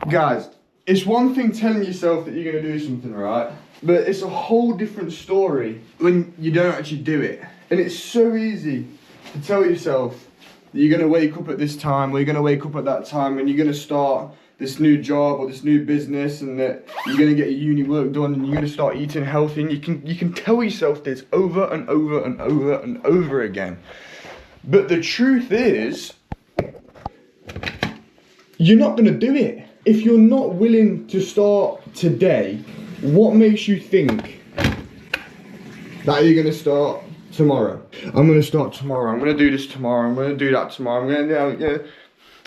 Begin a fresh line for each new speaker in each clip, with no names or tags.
Guys, it's one thing telling yourself that you're going to do something, right? But it's a whole different story when you don't actually do it. And it's so easy to tell yourself that you're going to wake up at this time, or you're going to wake up at that time, and you're going to start this new job or this new business, and that you're going to get your uni work done, and you're going to start eating healthy. And you can tell yourself this over and over and over and over again. But the truth is, you're not going to do it. If you're not willing to start today, what makes you think that you're going to start tomorrow? I'm going to start tomorrow. I'm going to do this tomorrow. I'm going to do that tomorrow. I'm going to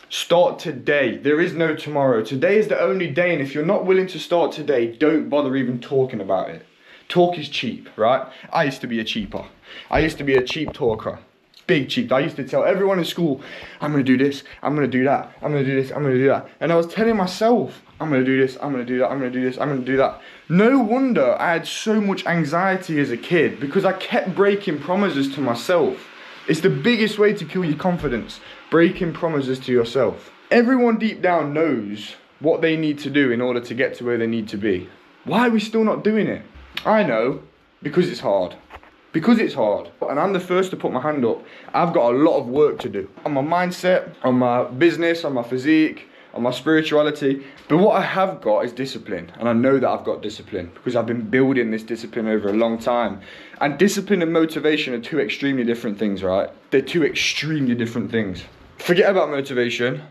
start today. There is no tomorrow. Today is the only day, and if you're not willing to start today, don't bother even talking about it. Talk is cheap, right? I used to be a cheaper. I used to be a cheap talker. Big cheap. I used to tell everyone in school, I'm going to do this, I'm going to do that, I'm going to do this, I'm going to do that. And I was telling myself, I'm going to do this, I'm going to do that, I'm going to do this, I'm going to do that. No wonder I had so much anxiety as a kid, because I kept breaking promises to myself. It's the biggest way to kill your confidence, breaking promises to yourself. Everyone deep down knows what they need to do in order to get to where they need to be. Why are we still not doing it? I know, because it's hard. Because it's hard, and I'm the first to put my hand up. I've got a lot of work to do on my mindset, on my business, on my physique, on my spirituality. But what I have got is discipline, and I know that I've got discipline because I've been building this discipline over a long time. And discipline and motivation are two extremely different things, right? They're two extremely different things. Forget about motivation.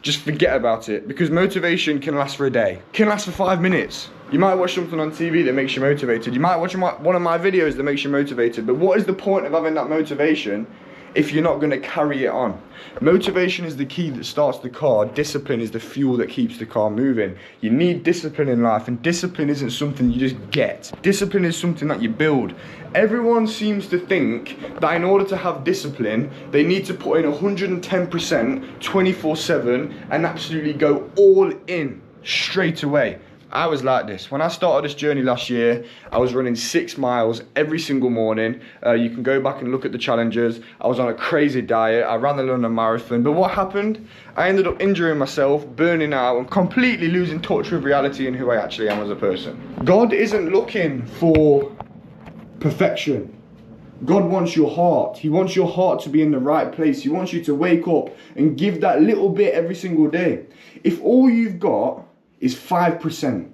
Just forget about it, because motivation can last for a day, can last for 5 minutes. You might watch something on TV that makes you motivated. You might watch one of my videos that makes you motivated. But what is the point of having that motivation if you're not going to carry it on? Motivation is the key that starts the car. Discipline is the fuel that keeps the car moving. You need discipline in life, and discipline isn't something you just get. Discipline is something that you build. Everyone seems to think that in order to have discipline, they need to put in 110%, 24/7, and absolutely go all in straight away. I was like this. When I started this journey last year, I was running 6 miles every single morning. You can go back and look at the challenges. I was on a crazy diet. I ran the London Marathon. But what happened? I ended up injuring myself, burning out, and completely losing touch with reality and who I actually am as a person. God isn't looking for perfection. God wants your heart. He wants your heart to be in the right place. He wants you to wake up and give that little bit every single day. If all you've got is 5%.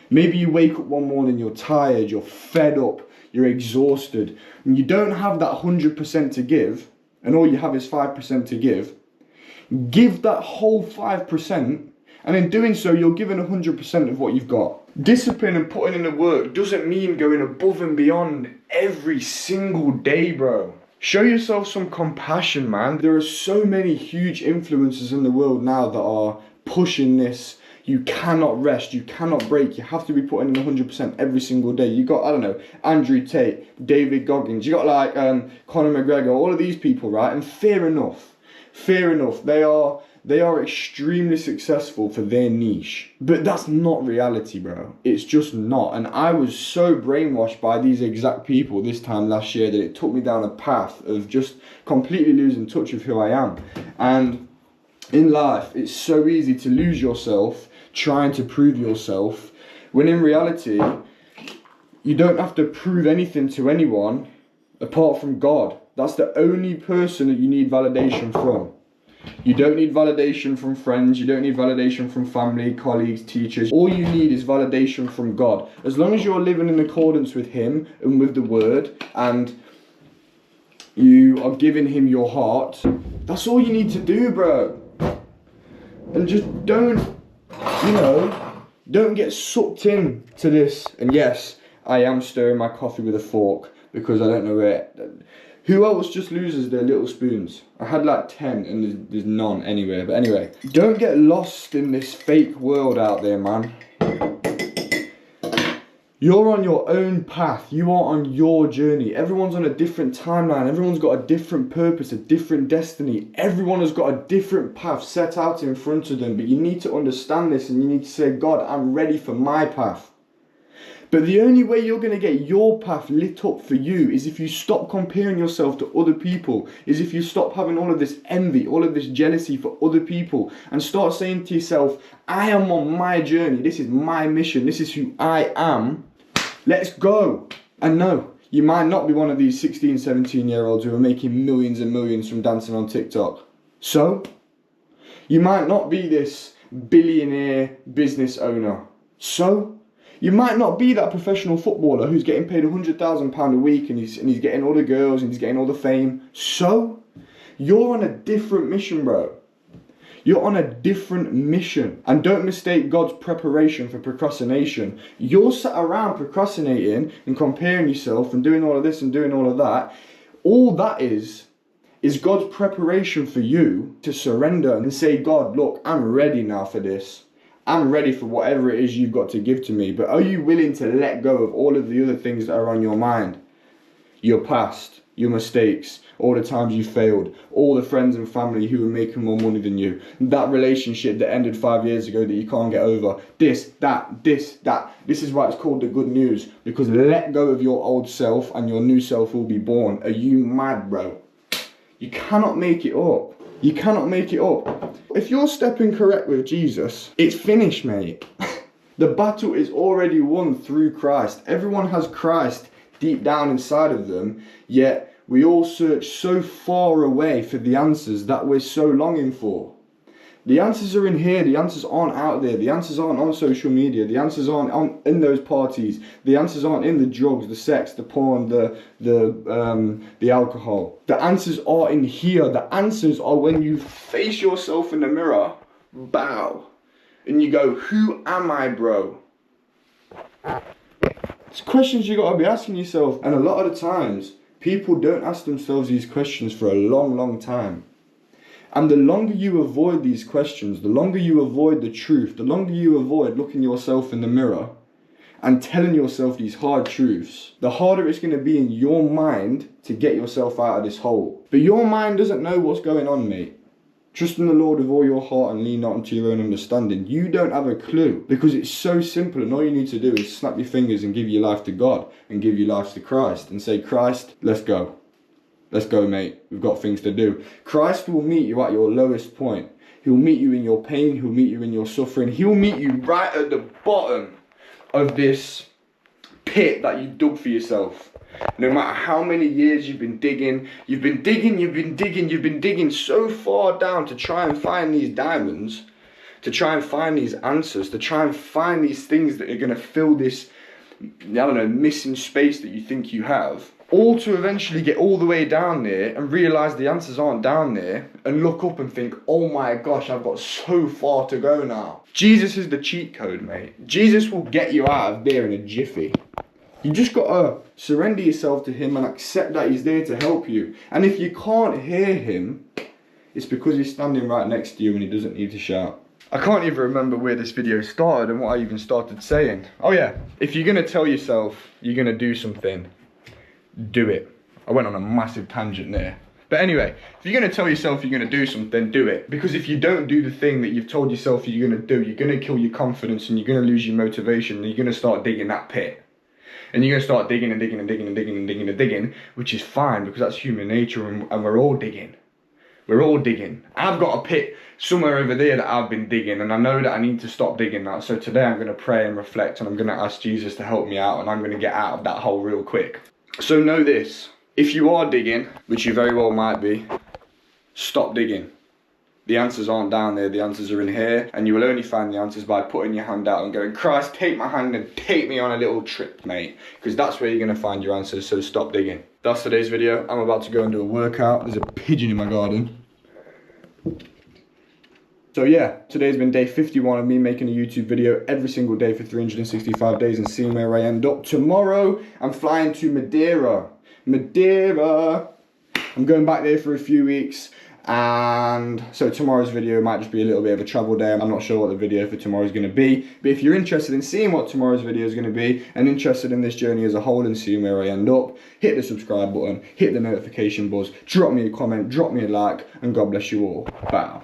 Maybe you wake up one morning, you're tired, you're fed up, you're exhausted, and you don't have that 100% to give, and all you have is 5% to give. Give that whole 5%, and in doing so, you're giving 100% of what you've got. Discipline and putting in the work doesn't mean going above and beyond every single day, bro. Show yourself some compassion, man. There are so many huge influencers in the world now that are pushing this. You cannot rest, you cannot break, you have to be putting in 100% every single day. You got, I don't know, Andrew Tate, David Goggins, you got like Conor McGregor, all of these people, right? And fair enough, they are extremely successful for their niche. But that's not reality, bro. It's just not. And I was so brainwashed by these exact people this time last year that it took me down a path of just completely losing touch of who I am. And in life, it's so easy to lose yourself trying to prove yourself, when in reality, you don't have to prove anything to anyone apart from God. That's the only person that you need validation from. You don't need validation from friends, you don't need validation from family, colleagues, teachers. All you need is validation from God. As long as you're living in accordance with Him and with the Word, and you are giving Him your heart, that's all you need to do, bro. And just don't get sucked in to this. And yes, I am stirring my coffee with a fork because I don't know where. Who else just loses their little spoons? I had like 10 and there's none anywhere. But anyway, don't get lost in this fake world out there, man. You're on your own path. You are on your journey. Everyone's on a different timeline. Everyone's got a different purpose, a different destiny. Everyone has got a different path set out in front of them. But you need to understand this, and you need to say, God, I'm ready for my path. But the only way you're going to get your path lit up for you is if you stop comparing yourself to other people, is if you stop having all of this envy, all of this jealousy for other people, and start saying to yourself, I am on my journey, this is my mission, this is who I am, let's go. And no, you might not be one of these 16, 17-year-olds who are making millions and millions from dancing on TikTok. So, you might not be this billionaire business owner. So, you might not be that professional footballer who's getting paid £100,000 a week and he's getting all the girls and he's getting all the fame. So, you're on a different mission, bro. You're on a different mission. And don't mistake God's preparation for procrastination. You're sat around procrastinating and comparing yourself and doing all of this and doing all of that. All that is God's preparation for you to surrender and say, God, look, I'm ready now for this. I'm ready for whatever it is you've got to give to me. But are you willing to let go of all of the other things that are on your mind? Your past, your mistakes, all the times you failed, all the friends and family who were making more money than you, that relationship that ended 5 years ago that you can't get over, this, that. This is why it's called the good news, because let go of your old self and your new self will be born. Are you mad, bro? You cannot make it up. You cannot make it up. If you're stepping correct with Jesus, it's finished, mate. The battle is already won through Christ. Everyone has Christ deep down inside of them, yet we all search so far away for the answers that we're so longing for. The answers are in here, the answers aren't out there, the answers aren't on social media, the answers aren't in those parties, the answers aren't in the drugs, the sex, the porn, the alcohol. The answers are in here. The answers are when you face yourself in the mirror, bow, and you go, who am I, bro? It's questions you gotta be asking yourself, and a lot of the times, people don't ask themselves these questions for a long, long time. And the longer you avoid these questions, the longer you avoid the truth, the longer you avoid looking yourself in the mirror and telling yourself these hard truths, the harder it's going to be in your mind to get yourself out of this hole. But your mind doesn't know what's going on, mate. Trust in the Lord with all your heart and lean not unto your own understanding. You don't have a clue, because it's so simple, and all you need to do is snap your fingers and give your life to God and give your life to Christ and say, Christ, let's go. Let's go, mate. We've got things to do. Christ will meet you at your lowest point. He'll meet you in your pain. He'll meet you in your suffering. He'll meet you right at the bottom of this pit that you dug for yourself. No matter how many years you've been digging so far down to try and find these diamonds, to try and find these answers, to try and find these things that are going to fill this, I don't know, missing space that you think you have. All to eventually get all the way down there and realise the answers aren't down there and look up and think, oh my gosh, I've got so far to go now. Jesus is the cheat code, mate. Jesus will get you out of there in a jiffy. You just got to surrender yourself to him and accept that he's there to help you. And if you can't hear him, it's because he's standing right next to you and he doesn't need to shout. I can't even remember where this video started and what I even started saying. Oh yeah, if you're going to tell yourself you're going to do something, do it. I went on a massive tangent there. But anyway, if you're going to tell yourself you're going to do something, do it. Because if you don't do the thing that you've told yourself you're going to do, you're going to kill your confidence and you're going to lose your motivation and you're going to start digging that pit. And you're going to start digging and digging and digging and digging and digging and digging, which is fine because that's human nature and we're all digging. We're all digging. I've got a pit somewhere over there that I've been digging and I know that I need to stop digging that. So today I'm going to pray and reflect and I'm going to ask Jesus to help me out and I'm going to get out of that hole real quick. So know this, if you are digging, which you very well might be, stop digging. The answers aren't down there, the answers are in here, and you will only find the answers by putting your hand out and going, Christ, take my hand and take me on a little trip, mate. Because that's where you're going to find your answers, so stop digging. That's today's video. I'm about to go and do a workout. There's a pigeon in my garden. So yeah, today's been day 51 of me making a YouTube video every single day for 365 days and seeing where I end up. Tomorrow, I'm flying to Madeira. I'm going back there for a few weeks. And so tomorrow's video might just be a little bit of a travel day. I'm not sure what the video for tomorrow is going to be. But if you're interested in seeing what tomorrow's video is going to be and interested in this journey as a whole and seeing where I end up, hit the subscribe button, hit the notification buzz, drop me a comment, drop me a like, and God bless you all. Bye.